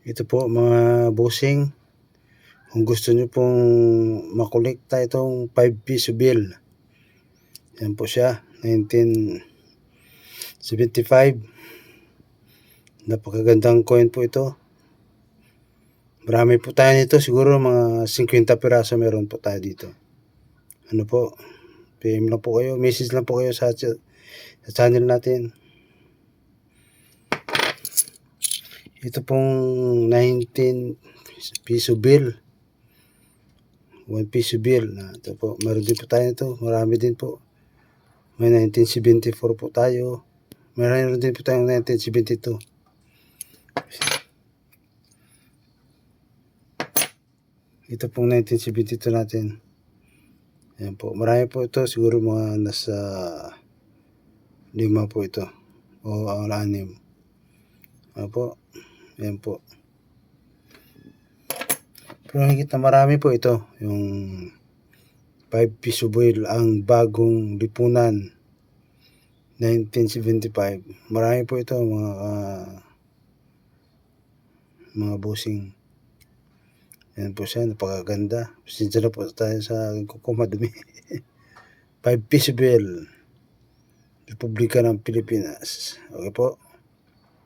Ito po mga bossing, kung gusto nyo pong makolekta itong 5 piso bill, yan po siya, 1975. Napakagandang coin po ito. Marami po tayo nito, siguro mga 50 piraso meron po tayo dito. Ano po, PM lang po kayo, message lang po kayo sa channel natin. Ito pong 19 piso bill, 1 piso bill. Ito po, meron din po tayo nito, marami din po. May 1974 po tayo. Meron din po tayong 1972. Ito pong 1972 natin. Ayan po, marami po ito, siguro mga nasa 5 po ito o 6. Ano po, ayan po. Pero higit na marami po ito, yung 5 piso bill, ang bagong lipunan, 1975. Marami po ito mga bossing. Yan po siya, napakaganda. Pasensya na po tayo sa kuko madumi. 5 piso bill, Republika ng Pilipinas. Okay po.